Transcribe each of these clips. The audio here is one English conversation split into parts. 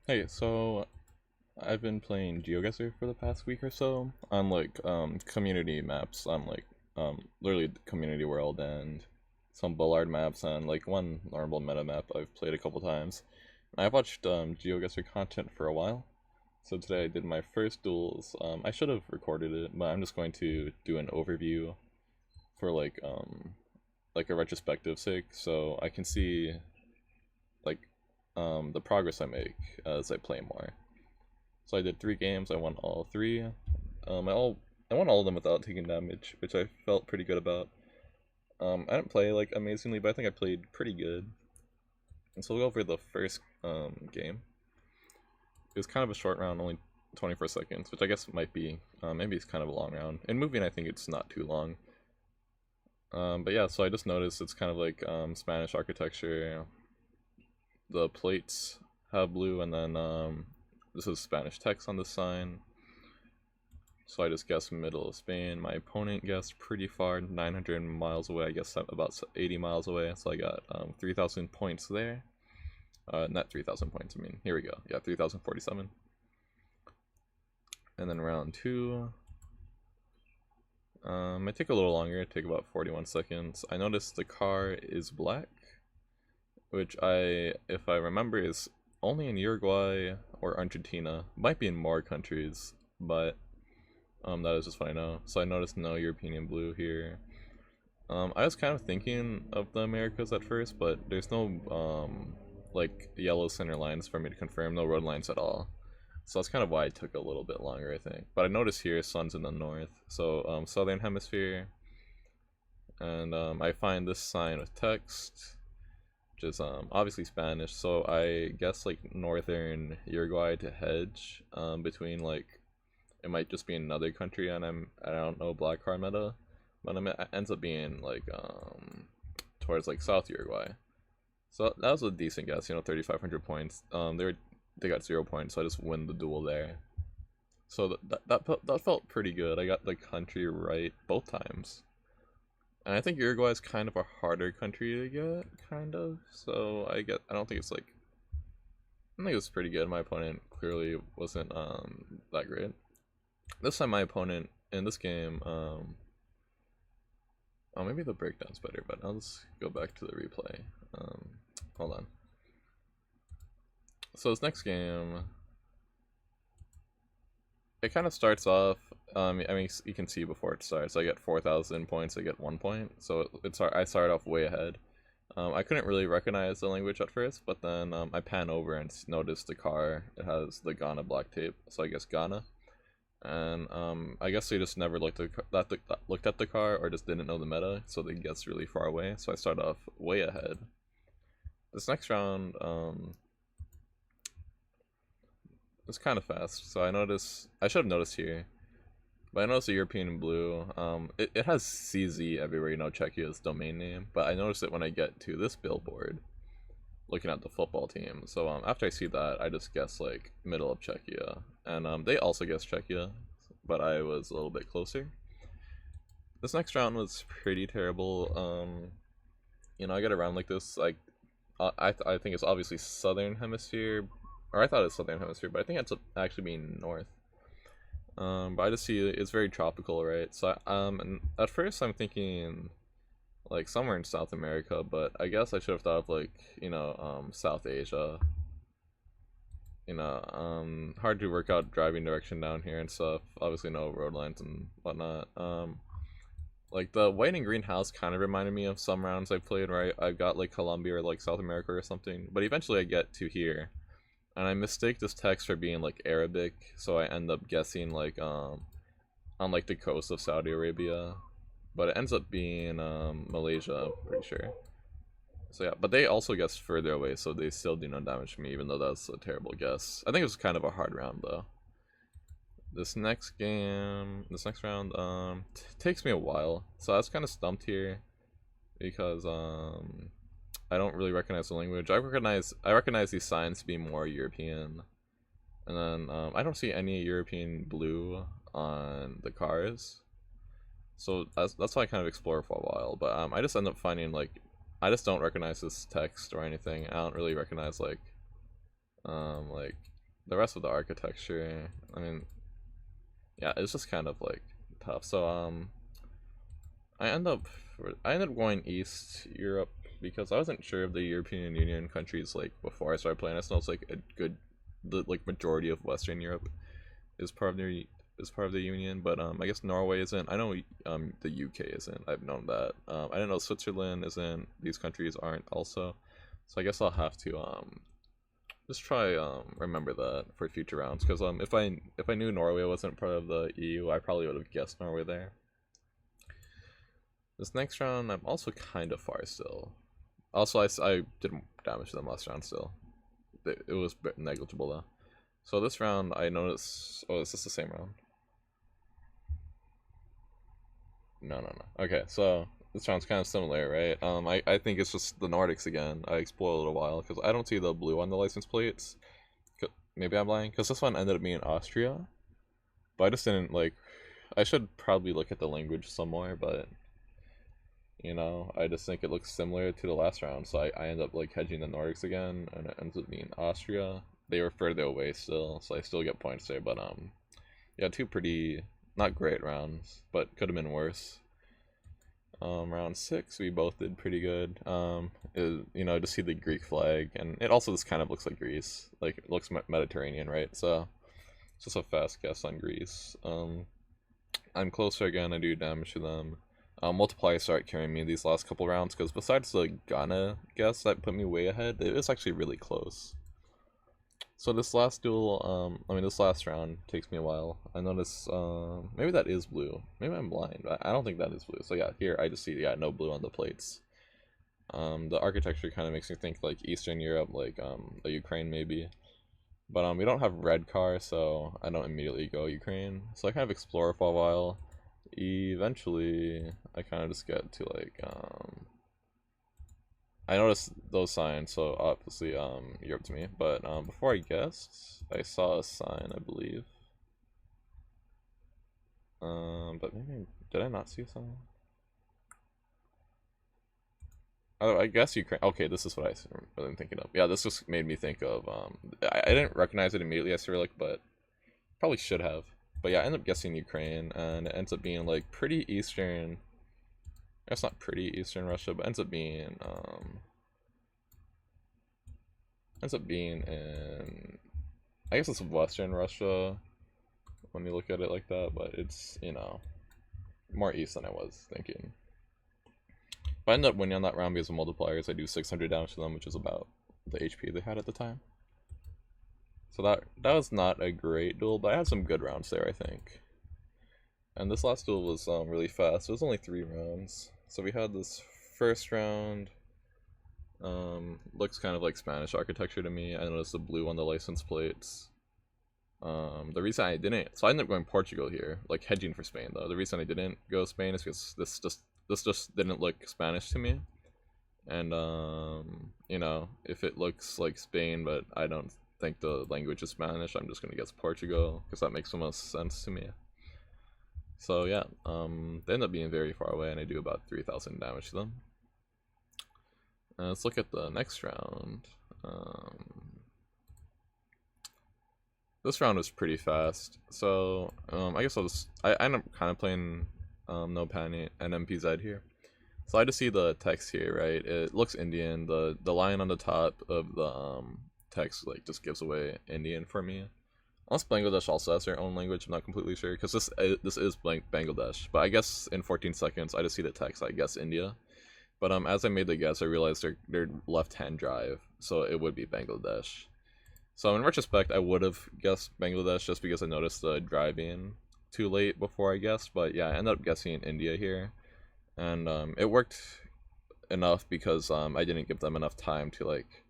Hey, so I've been playing GeoGuessr for the past week or so on community maps on literally the community world and some Bullard maps and like one normal meta map I've played a couple times. I've watched GeoGuessr content for a while, so today I did my first duels. I should have recorded it, but I'm just going to do an overview for like a retrospective sake, so I can see like the progress I make as I play more. So I did 3 games. I won all three. I won all of them without taking damage, which I felt pretty good about. I didn't play like amazingly, but I think I played pretty good. And so we'll go over the first game. It was kind of a short round, only 24 seconds, which I guess might be maybe it's kind of a long round. In moving, I think it's not too long. But yeah, so I just noticed it's kind of like Spanish architecture. The plates have blue, and then this is Spanish text on the sign. So I just guessed middle of Spain. My opponent guessed pretty far, 900 miles away. I guess about 80 miles away. So I got 3,000 points there. Not 3,000 points. I mean, here we go. Yeah, 3,047. And then round two. Might take a little longer. Take about 41 seconds. I noticed the car is black, which if I remember, is only in Uruguay or Argentina. Might be in more countries, but that is just what I know. So I noticed no European blue here. I was kind of thinking of the Americas at first, but there's no like yellow center lines for me to confirm, no road lines at all. So that's kind of why it took a little bit longer, I think. But I noticed here sun's in the north, so southern hemisphere. And I find this sign with text, which is obviously Spanish. So I guess like northern Uruguay to hedge between like it might just be another country, and I don't know black card meta, but it ends up being like towards like South Uruguay. So that was a decent guess, 3,500 points. They got 0 points, so I just win the duel there. So that felt pretty good. I got the country right both times, and I think Uruguay is kind of a harder country to get, kind of. So I don't think it's like I think it was pretty good. My opponent clearly wasn't that great. This time my opponent in this game, oh maybe the breakdown's better, but I'll just go back to the replay. Hold on. So this next game, it kind of starts off, I mean you can see before it starts, I get 4,000 points, I get 1 point, so I start off way ahead. I couldn't really recognize the language at first, but then I pan over and notice the car, it has the Ghana black tape, so I guess Ghana. And I guess they just never looked at the car, or just didn't know the meta, so they guessed really far away. So I start off way ahead. This next round, it's kind of fast. So I should have noticed here, but I noticed the European blue. It has CZ everywhere, Czechia's domain name. But I noticed it when I get to this billboard, looking at the football team. So after I see that, I just guess like middle of Czechia, and they also guessed Czechia, but I was a little bit closer. This next round was pretty terrible. I get around like this. Like I think it's obviously southern hemisphere, or I thought it was southern hemisphere, but I think it's actually being north. But I just see it's very tropical, right? So and at first I'm thinking like somewhere in South America, but I guess I should have thought of like South Asia. Hard to work out driving direction down here and stuff. Obviously no road lines and whatnot. Like the white and green house kind of reminded me of some rounds I played where I've got like Colombia or like South America or something. But eventually I get to here, and I mistake this text for being like Arabic, so I end up guessing like on like the coast of Saudi Arabia, but it ends up being Malaysia, I'm pretty sure. So yeah, but they also guessed further away, so they still do no damage to me, even though that's a terrible guess. I think it was kind of a hard round though. This next round, takes me a while, so I was kind of stumped here because I don't really recognize the language. I recognize these signs to be more European, and then I don't see any European blue on the cars. So that's why I kind of explore for a while, but I just end up finding like I just don't recognize this text or anything. I don't really recognize like the rest of the architecture, I mean, yeah, it's just kind of like tough. So I end up I ended up going East Europe because I wasn't sure of the European Union countries like before I started playing. I know it's like a good, the like majority of Western Europe is part of the Union, but I guess Norway isn't. I know the UK isn't. I've known that. I didn't know Switzerland isn't. These countries aren't also. So I guess I'll have to just try remember that for future rounds, because if I knew Norway wasn't part of the EU, I probably would have guessed Norway there. This next round, I'm also kind of far still. Also, I did damage to them last round still. It was negligible though. So this round, I noticed. Oh, is this the same round? No, no, no. Okay, so this round's kind of similar, right? I think it's just the Nordics again. I explored a while because I don't see the blue on the license plates. Maybe I'm lying, because this one ended up being Austria, but I just didn't like. I should probably look at the language some more, but I just think it looks similar to the last round, so I end up like hedging the Nordics again, and it ends up being Austria. They were further away still, so I still get points there, but yeah, two pretty not great rounds, but could have been worse. Round six, we both did pretty good. To see the Greek flag, and it also just kind of looks like Greece, like it looks Mediterranean, right? So it's just a fast guess on Greece. I'm closer again. I do damage to them. Multipliers start carrying me these last couple rounds, because besides the Ghana guess that put me way ahead, it was actually really close. So this last duel, this last round takes me a while. I notice, maybe that is blue. Maybe I'm blind, but I don't think that is blue. So yeah, here I just see, yeah, no blue on the plates. The architecture kind of makes me think like Eastern Europe, like, the Ukraine maybe. But, we don't have red car, so I don't immediately go Ukraine. So I kind of explore for a while. Eventually, I kind of just get to like, I noticed those signs, so obviously, Europe to me. But before I guessed, I saw a sign, I believe. But maybe did I not see a sign? Oh, I guess Ukraine. Okay, this is what I'm thinking of. Yeah, this just made me think of. I didn't recognize it immediately as Cyrillic, but probably should have. But yeah, I ended up guessing Ukraine, and it ends up being like pretty Eastern. That's not pretty Eastern Russia, but ends up being in, I guess it's Western Russia when you look at it like that, but it's, more east than I was thinking. But I ended up winning on that round because of multipliers. I do 600 damage to them, which is about the HP they had at the time. So that was not a great duel, but I had some good rounds there, I think. And this last duel was really fast. It was only 3 rounds. So we had this first round. Looks kind of like Spanish architecture to me. I noticed the blue on the license plates. The reason I didn't, so I ended up going Portugal here, like hedging for Spain though. The reason I didn't go Spain is because this just didn't look Spanish to me. And if it looks like Spain, but I don't think the language is Spanish, I'm just gonna guess Portugal because that makes the most sense to me. So yeah, they end up being very far away, and I do about 3,000 damage to them. Let's look at the next round. This round was pretty fast, so I guess I end up kind of playing no panic and MPZ here. So I just see the text here, right? It looks Indian. The line on the top of the text like just gives away Indian for me. Unless Bangladesh also has their own language, I'm not completely sure, because this is Bangladesh. But I guess in 14 seconds, I just see the text, I guess India. But as I made the guess, I realized they're left-hand drive, so it would be Bangladesh. So in retrospect, I would have guessed Bangladesh just because I noticed the driving too late before I guessed. But yeah, I ended up guessing India here, and it worked enough because I didn't give them enough time to like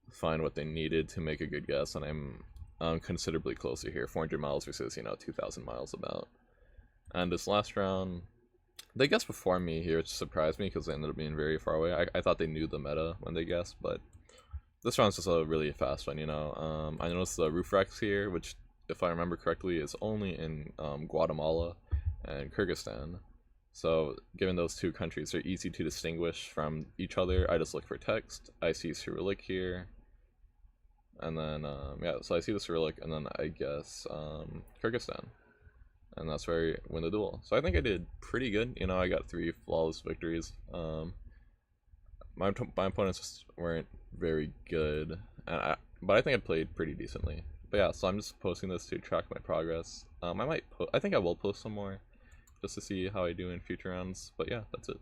find what they needed to make a good guess, and I'm considerably closer here, 400 miles versus 2,000 miles about. And this last round, they guessed before me here, which surprised me because they ended up being very far away. I thought they knew the meta when they guessed, but this round's just a really fast one, I noticed the roof racks here, which, if I remember correctly, is only in Guatemala and Kyrgyzstan. So, given those two countries are easy to distinguish from each other, I just look for text. I see Cyrillic here. And then yeah, so I see the Cyrillic, and then I guess Kyrgyzstan, and that's where I win the duel. So I think I did pretty good. You know, I got 3 flawless victories. My opponents just weren't very good, but I think I played pretty decently. But yeah, so I'm just posting this to track my progress. I think I will post some more just to see how I do in future rounds. But yeah, that's it.